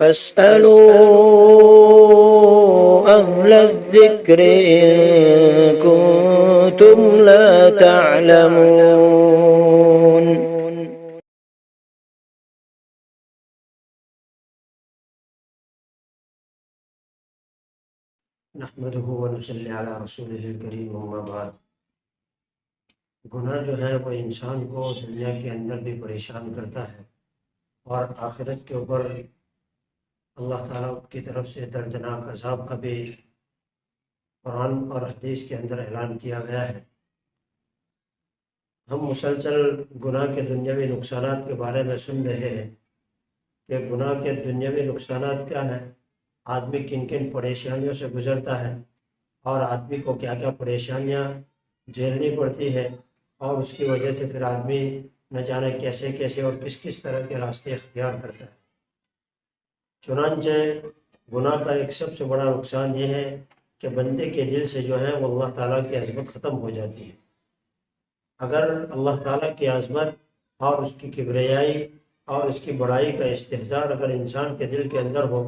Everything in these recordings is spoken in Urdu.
فاسألوا أهل الذكر إن كنتم لا تعلمون. نحمده ونصلی علی رسولہ الکریم اما بعد. گناہ جو ہے وہ انسان کو دنیا کے اندر بھی پریشان کرتا ہے اور آخرت کے اوپر اللہ تعالیٰ کی طرف سے دردناک عذاب کا بھی قرآن اور حدیث کے اندر اعلان کیا گیا ہے. ہم مسلسل گناہ کے دنیاوی نقصانات کے بارے میں سن رہے ہیں کہ گناہ کے دنیاوی نقصانات کیا ہیں، آدمی کن کن پریشانیوں سے گزرتا ہے اور آدمی کو کیا کیا پریشانیاں جھیلنی پڑتی ہے، اور اس کی وجہ سے پھر آدمی نہ جانے کیسے کیسے اور کس کس طرح کے راستے اختیار کرتا ہے. چنانچہ گناہ کا ایک سب سے بڑا نقصان یہ ہے کہ بندے کے دل سے جو ہے وہ اللہ تعالیٰ کی عظمت ختم ہو جاتی ہے. اگر اللہ تعالیٰ کی عظمت اور اس کی کبریائی اور اس کی بڑائی کا استحضار اگر انسان کے دل کے اندر ہو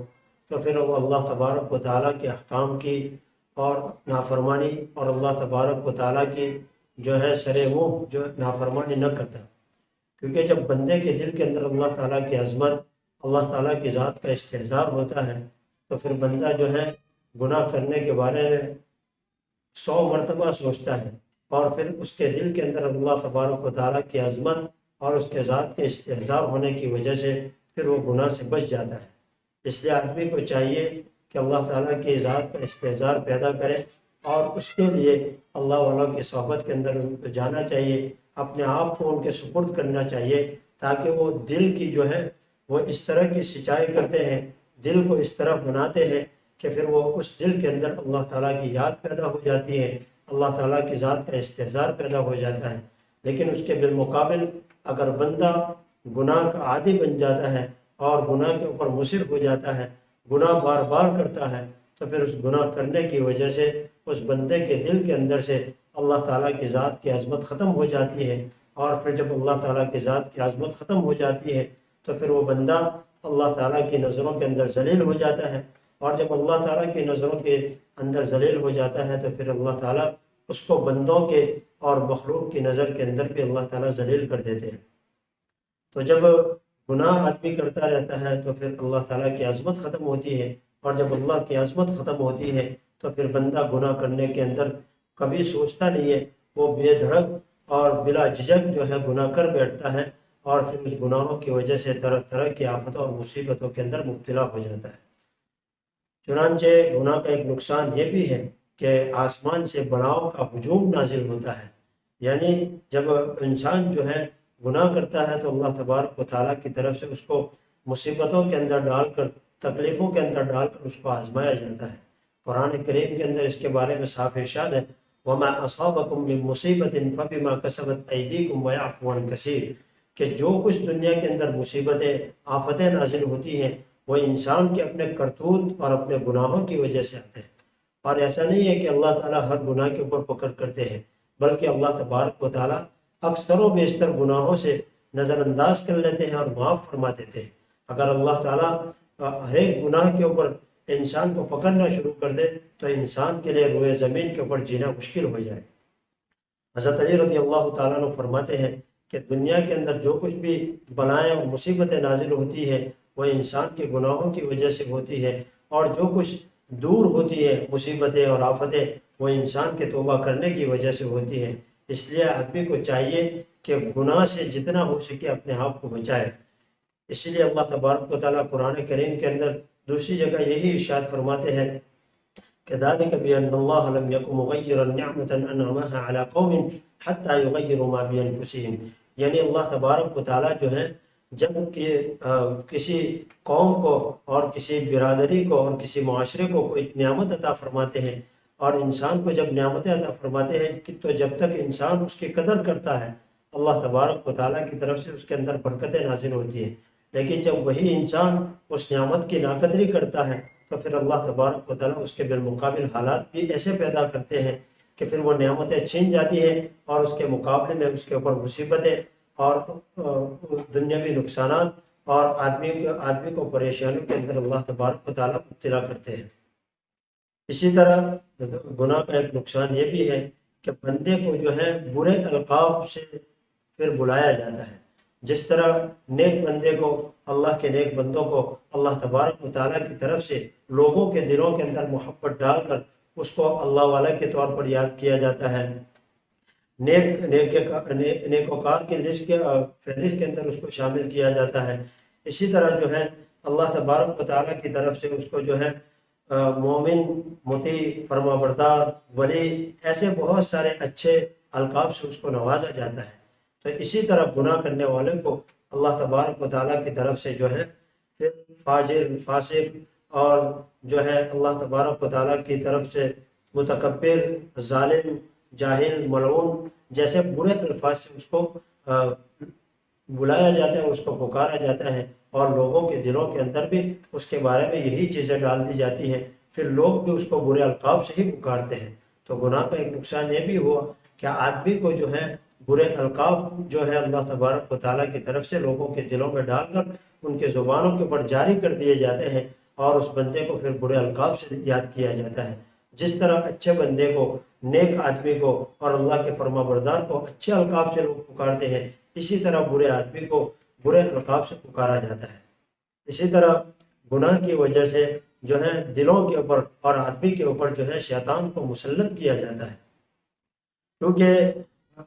تو پھر وہ اللہ تبارک و تعالیٰ کے احکام کی اور نافرمانی اور اللہ تبارک و تعالیٰ کی جو ہے سرے منہ جو نافرمانی نہ کرتا. کیونکہ جب بندے کے دل کے اندر اللہ تعالیٰ کی عظمت، اللہ تعالیٰ کی ذات کا استحضار ہوتا ہے تو پھر بندہ جو ہے گناہ کرنے کے بارے میں 100 مرتبہ سوچتا ہے، اور پھر اس کے دل کے اندر اللہ تبارک و تعالیٰ کی عظمت اور اس کے ذات کے استحضار ہونے کی وجہ سے پھر وہ گناہ سے بچ جاتا ہے. اس لیے آدمی کو چاہیے کہ اللہ تعالیٰ کی ذات کا استحضار پیدا کرے اور اس کے لیے اللہ والا کی صحبت کے اندر جانا چاہیے، اپنے آپ کو ان کے سپرد کرنا چاہیے تاکہ وہ دل کی جو ہے وہ اس طرح کی سچائی کرتے ہیں، دل کو اس طرح بناتے ہیں کہ پھر وہ اس دل کے اندر اللہ تعالیٰ کی یاد پیدا ہو جاتی ہے، اللہ تعالیٰ کی ذات کا استحضار پیدا ہو جاتا ہے. لیکن اس کے بالمقابل اگر بندہ گناہ کا عادی بن جاتا ہے اور گناہ کے اوپر مصر ہو جاتا ہے، گناہ بار بار کرتا ہے، تو پھر اس گناہ کرنے کی وجہ سے اس بندے کے دل کے اندر سے اللہ تعالیٰ کی ذات کی عظمت ختم ہو جاتی ہے. اور پھر جب اللہ تعالیٰ کی ذات کی عظمت ختم ہو جاتی ہے تو پھر وہ بندہ اللہ تعالیٰ کی نظروں کے اندر ذلیل ہو جاتا ہے، اور جب اللہ تعالیٰ کی نظروں کے اندر ذلیل ہو جاتا ہے تو پھر اللہ تعالیٰ اس کو بندوں کے اور مخلوق کی نظر کے اندر بھی اللہ تعالیٰ ذلیل کر دیتے ہیں. تو جب گناہ آدمی کرتا رہتا ہے تو پھر اللہ تعالیٰ کی عظمت ختم ہوتی ہے، اور جب اللہ کی عظمت ختم ہوتی ہے تو پھر بندہ گناہ کرنے کے اندر کبھی سوچتا نہیں ہے، وہ بے دھڑک اور بلا جھجک جو ہے گناہ کر بیٹھتا ہے، اور پھر اس گناہوں کی وجہ سے طرح طرح کی آفتوں اور مصیبتوں کے اندر مبتلا ہو جاتا ہے. چنانچہ گناہ کا ایک نقصان یہ بھی ہے کہ آسمان سے بلاؤں کا ہجوم نازل ہوتا ہے. یعنی جب انسان جو ہے گناہ کرتا ہے تو اللہ تبارک و تعالیٰ کی طرف سے اس کو مصیبتوں کے اندر ڈال کر، تکلیفوں کے اندر ڈال کر اس کو آزمایا جاتا ہے. قرآن کریم کے اندر اس کے بارے میں صاف ارشاد ہے وَمَا أَصَابَكُم مِّن مُّصِيبَةٍ فَبِمَا كَسَبَتْ أَيْدِيكُمْ وَيَعْفُو عَن كَثِيرٍ، کہ جو کچھ دنیا کے اندر مصیبتیں آفتیں نازل ہوتی ہیں وہ انسان کے اپنے کرتوت اور اپنے گناہوں کی وجہ سے آتے ہیں. اور ایسا نہیں ہے کہ اللہ تعالیٰ ہر گناہ کے اوپر پکڑ کرتے ہیں، بلکہ اللہ تبارک و تعالیٰ اکثر و بیشتر گناہوں سے نظر انداز کر لیتے ہیں اور معاف فرما دیتے ہیں. اگر اللہ تعالیٰ ہر ایک گناہ کے اوپر انسان کو پکڑنا شروع کر دے تو انسان کے لیے روئے زمین کے اوپر جینا مشکل ہو جائے. حضرت علی رضی اللہ تعالیٰ عنہ فرماتے ہیں کہ دنیا کے اندر جو کچھ بھی بلائیں اور مصیبتیں نازل ہوتی ہیں وہ انسان کے گناہوں کی وجہ سے ہوتی ہے، اور جو کچھ دور ہوتی ہے مصیبتیں اور آفتیں وہ انسان کے توبہ کرنے کی وجہ سے ہوتی ہے. اس لیے آدمی کو چاہیے کہ گناہ سے جتنا ہو سکے اپنے آپ کو بچائے. اسی لیے اللہ تبارک و تعالیٰ قرآن کریم کے اندر دوسری جگہ یہی ارشاد فرماتے ہیں کہ ذَلِكَ بِأَنَّ اللَّهَ لَمْ يَكُنْ مُغَيِّرًا نِعْمَةً أَنْعَمَهَا عَلَىٰ قَوْمٍ حَتَّىٰ يُغَيِّرُوا مَا بِأَنفُسِهِمْ. یعنی اللہ تبارک و تعالیٰ جو ہے جب کہ کسی قوم کو اور کسی برادری کو اور کسی معاشرے کو کوئی نعمت عطا فرماتے ہیں، اور انسان کو جب نعمتیں عطا فرماتے ہیں تو جب تک انسان اس کی قدر کرتا ہے اللہ تبارک و تعالیٰ کی طرف سے اس کے اندر برکتیں نازل ہوتی ہیں. لیکن جب وہی انسان اس نعمت کی ناقدری کرتا ہے تو پھر اللہ تبارک و تعالیٰ اس کے بالمقابل حالات بھی ایسے پیدا کرتے ہیں کہ پھر وہ نعمتیں چھین جاتی ہیں، اور اس کے مقابلے میں اس کے اوپر مصیبتیں اور دنیاوی نقصانات اور آدمی کو پریشانیوں کے اندر اللہ تبارک و تعالیٰ مبتلا کرتے ہیں۔ اسی طرح گناہ کا ایک نقصان یہ بھی ہے کہ بندے کو جو ہے برے القاب سے پھر بلایا جاتا ہے۔ جس طرح نیک بندے کو، اللہ کے نیک بندوں کو اللہ تبارک و تعالیٰ کی طرف سے لوگوں کے دلوں کے اندر محبت ڈال کر اس کو اللہ والا کے طور پر یاد کیا جاتا ہے، نیکوکار کی لسٹ کے فہرست کے اندر اس کو شامل کیا جاتا ہے۔ اسی طرح جو ہے اللہ تبارک و تعالیٰ کی طرف سے اس کو جو ہے مومن، مطیع، فرما بردار، ولی، ایسے بہت سارے اچھے القاب سے اس کو نوازا جاتا ہے۔ تو اسی طرح گناہ کرنے والے کو اللہ تبارک و تعالیٰ کی طرف سے جو ہے پھر فاجر، فاسق، اور جو ہے اللہ تبارک و تعالیٰ کی طرف سے متکبر، ظالم، جاہل، ملعون جیسے برے الفاظ سے اس کو بلایا جاتا ہے، اس کو پکارا جاتا ہے، اور لوگوں کے دلوں کے اندر بھی اس کے بارے میں یہی چیزیں ڈال دی جاتی ہیں، پھر لوگ بھی اس کو برے القاب سے ہی پکارتے ہیں۔ تو گناہ کا ایک نقصان یہ بھی ہوا کہ آدمی کو جو ہے برے القاب جو ہے اللہ تبارک و تعالیٰ کی طرف سے لوگوں کے دلوں میں ڈال کر ان کے زبانوں کے اوپر جاری کر دیے جاتے ہیں، اور اس بندے کو پھر برے القاب سے یاد کیا جاتا ہے۔ جس طرح اچھے بندے کو، نیک آدمی کو اور اللہ کے فرما بردار کو اچھے القاب سے لوگ پکارتے ہیں، اسی طرح برے آدمی کو برے القاب سے پکارا جاتا ہے۔ اسی طرح گناہ کی وجہ سے جو ہے دلوں کے اوپر اور آدمی کے اوپر جو ہے شیطان کو مسلط کیا جاتا ہے، کیونکہ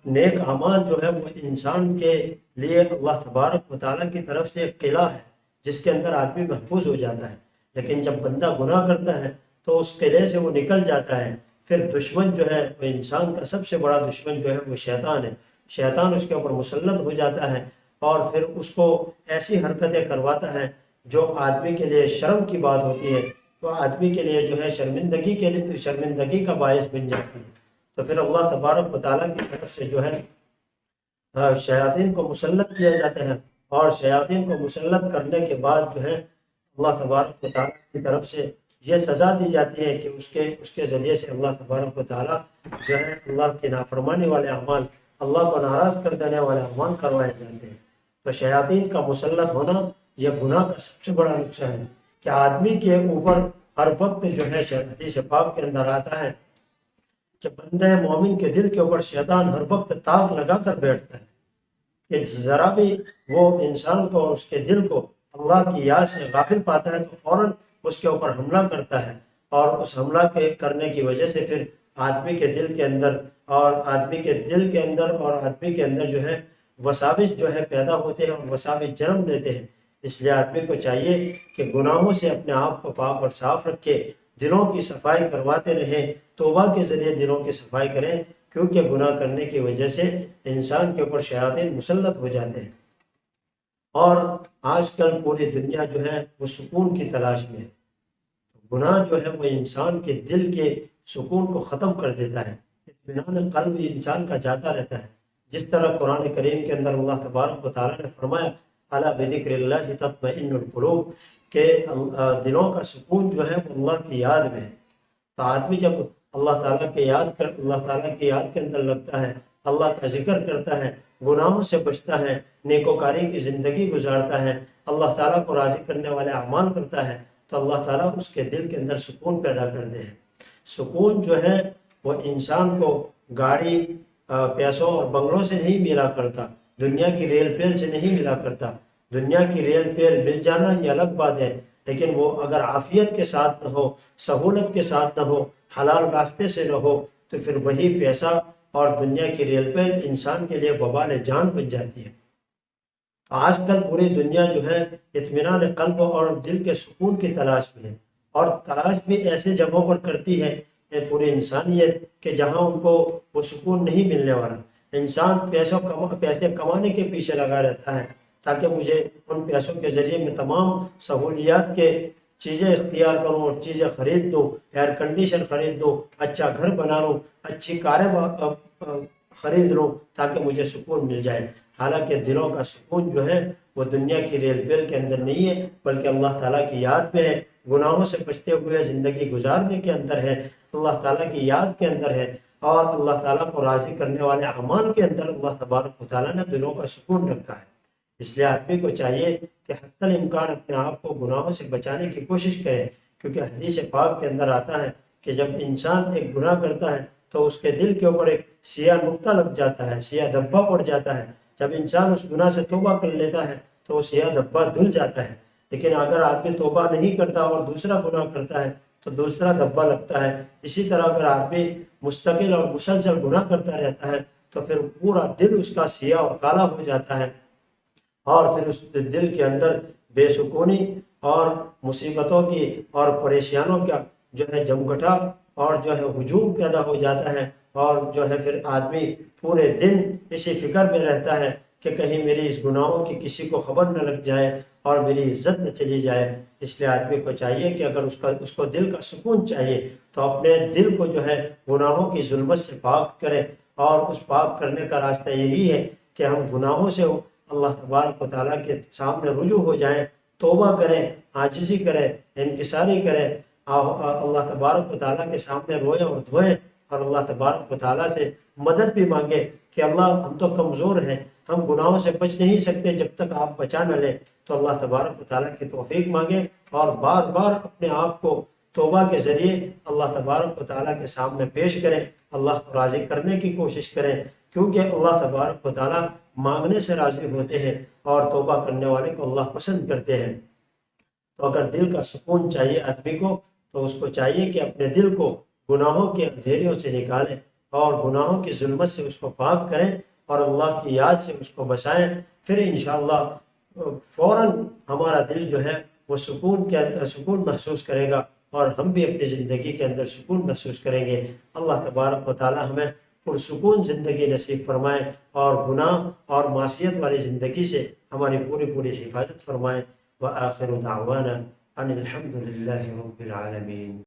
نیک اعمال جو ہے وہ انسان کے لیے اللہ تبارک و تعالیٰ کی طرف سے ایک قلعہ ہے جس کے اندر آدمی محفوظ ہو جاتا ہے، لیکن جب بندہ گناہ کرتا ہے تو اس قلعے سے وہ نکل جاتا ہے، پھر دشمن جو ہے وہ انسان کا سب سے بڑا دشمن جو ہے وہ شیطان ہے، شیطان اس کے اوپر مسلط ہو جاتا ہے، اور پھر اس کو ایسی حرکتیں کرواتا ہے جو آدمی کے لیے شرم کی بات ہوتی ہے، تو آدمی کے لیے جو ہے شرمندگی کا باعث بن جاتی ہے۔ تو پھر اللہ تبارک و تعالیٰ کی طرف سے جو ہے شیاطین کو مسلط کیا جاتا ہے، اور شیاطین کو مسلط کرنے کے بعد جو ہے اللہ تبارک و تعالیٰ کی طرف سے یہ سزا دی جاتی ہے کہ اس کے ذریعے سے اللہ تبارک و تعالیٰ جو ہے اللہ کے نافرمانی والے اعمال، اللہ کو ناراض کر دینے والے اعمال کروائے جاتے ہیں۔ تو شیاطین کا مسلط ہونا یہ گناہ کا سب سے بڑا نقصان ہے کہ آدمی کے اوپر ہر وقت جو ہے حدیث پاک کے اندر آتا ہے کہ بندہ مومن کے دل کے اوپر شیطان ہر وقت تاک لگا کر بیٹھتا ہے کہ ذرا بھی وہ انسان کو اور اس کے دل کو اللہ کی یاد سے غافل پاتا ہے تو فوراً اس کے اوپر حملہ کرتا ہے، اور اس حملہ کے کرنے کی وجہ سے پھر آدمی کے دل کے اندر اور آدمی کے اندر جو ہے وساوس جو ہے پیدا ہوتے ہیں اور وساوس جنم دیتے ہیں۔ اس لیے آدمی کو چاہیے کہ گناہوں سے اپنے آپ کو پاک اور صاف رکھے، دلوں کی صفائی کرواتے رہیں، توبہ کے ذریعے دلوں کی صفائی کریں، کیونکہ گناہ کرنے کی وجہ سے انسان کے اوپر شیاطین مسلط ہو جاتے ہیں۔ اور آج کل پوری دنیا جو ہے وہ سکون کی تلاش میں ہے، گناہ جو ہے وہ انسان کے دل کے سکون کو ختم کر دیتا ہے، اطمینان قلب انسان کا جاتا رہتا ہے۔ جس طرح قرآن کریم کے اندر اللہ تبارک و تعالیٰ نے فرمایا الا بذکر اللہ تطمئن القلوب، کہ دلوں کا سکون جو ہے وہ اللہ کی یاد میں ہے۔ تو آدمی جب اللہ تعالیٰ کی یاد کے اندر لگتا ہے، اللہ کا ذکر کرتا ہے، گناہوں سے بچتا ہے، نیکوکاری کی زندگی گزارتا ہے، اللہ تعالیٰ کو راضی کرنے والے اعمال کرتا ہے، تو اللہ تعالیٰ اس کے دل کے اندر سکون پیدا کرتے ہیں۔ سکون جو ہے وہ انسان کو گاڑی، پیسوں اور بنگلوں سے نہیں ملا کرتا، دنیا کی ریل پیل سے نہیں ملا کرتا۔ دنیا کی ریل پیل مل جانا یہ الگ بات ہے، لیکن وہ اگر عافیت کے ساتھ نہ ہو، سہولت کے ساتھ نہ ہو، حلال راستے سے نہ ہو، تو پھر وہی پیسہ اور دنیا کی ریل پیل انسان کے لیے وبال جان بن جاتی ہے۔ آج کل پوری دنیا جو ہے اطمینان قلب اور دل کے سکون کی تلاش میں ہے، اور تلاش بھی ایسے جگہوں پر کرتی ہے پوری انسانیت کہ جہاں ان کو وہ سکون نہیں ملنے والا۔ انسان پیسے کمانے کے پیچھے لگا رہتا ہے تاکہ مجھے ان پیسوں کے ذریعے میں تمام سہولیات کے چیزیں اختیار کروں اور چیزیں خرید دوں، ایئر کنڈیشن خرید دوں، اچھا گھر بنا لوں، اچھی کاریں خرید لوں تاکہ مجھے سکون مل جائے۔ حالانکہ دلوں کا سکون جو ہے وہ دنیا کی ریل پیل کے اندر نہیں ہے، بلکہ اللہ تعالیٰ کی یاد میں ہے، گناہوں سے بچتے ہوئے زندگی گزارنے کے اندر ہے، اللہ تعالیٰ کی یاد کے اندر ہے، اور اللہ تعالیٰ کو راضی کرنے والے اعمال کے اندر اللہ تبارک و تعالیٰ نے دلوں کا سکون رکھا ہے۔ اس لیے آدمی کو چاہیے کہ حتی الامکان اپنے آپ کو گناہوں سے بچانے کی کوشش کرے، کیونکہ حدیث پاک کے اندر آتا ہے کہ جب انسان ایک گناہ کرتا ہے تو اس کے دل کے اوپر ایک سیاہ نقطہ لگ جاتا ہے، سیاہ دھبا پڑ جاتا ہے۔ جب انسان اس گناہ سے توبہ کر لیتا ہے تو وہ سیاہ دھبا دھل جاتا ہے، لیکن اگر آدمی توبہ نہیں کرتا اور دوسرا گناہ کرتا ہے تو دوسرا دھبا لگتا ہے۔ اسی طرح اگر آدمی مستقل اور مسلسل گناہ کرتا رہتا ہے تو پھر پورا دل اس کا سیاہ اور کالا ہو جاتا ہے، اور پھر اس دل کے اندر بے سکونی اور مصیبتوں کی اور پریشانوں کا جو ہے جمگھٹا اور جو ہے ہجوم پیدا ہو جاتا ہے، اور جو ہے پھر آدمی پورے دن اسی فکر میں رہتا ہے کہ کہیں میری اس گناہوں کی کسی کو خبر نہ لگ جائے اور میری عزت نہ چلی جائے۔ اس لیے آدمی کو چاہیے کہ اگر اس کو دل کا سکون چاہیے تو اپنے دل کو جو ہے گناہوں کی ظلمت سے پاک کرے، اور اس پاک کرنے کا راستہ یہی ہے کہ ہم گناہوں سے اللہ تبارک و تعالیٰ کے سامنے رجوع ہو جائیں، توبہ کریں، عاجزی کریں، انکساری کریں، اللہ تبارک و تعالیٰ کے سامنے روئیں اور دھوئیں، اور اللہ تبارک و تعالیٰ سے مدد بھی مانگے کہ اللہ ہم تو کمزور ہیں، ہم گناہوں سے بچ نہیں سکتے جب تک آپ بچا نہ لیں۔ تو اللہ تبارک و تعالیٰ کی توفیق مانگیں اور بار بار اپنے آپ کو توبہ کے ذریعے اللہ تبارک و تعالیٰ کے سامنے پیش کریں، اللہ کو راضی کرنے کی کوشش کریں، کیونکہ اللہ تبارک و تعالیٰ مانگنے سے راضی ہوتے ہیں اور توبہ کرنے والے کو اللہ پسند کرتے ہیں۔ تو اگر دل کا سکون چاہیے آدمی کو تو اس کو چاہیے کہ اپنے دل کو گناہوں کے اندھیریوں سے نکالیں اور گناہوں کی ظلمت سے اس کو پاک کریں اور اللہ کی یاد سے اس کو بچائیں۔ پھر انشاءاللہ فوراً ہمارا دل جو ہے وہ سکون محسوس کرے گا، اور ہم بھی اپنی زندگی کے اندر سکون محسوس کریں گے۔ اللہ تبارک و تعالی ہمیں پرسکون زندگی نصیب فرمائے اور گناہ اور معصیت والی زندگی سے ہماری پوری حفاظت فرمائے۔ وآخر دعوانا ان الحمد للہ رب العالمین۔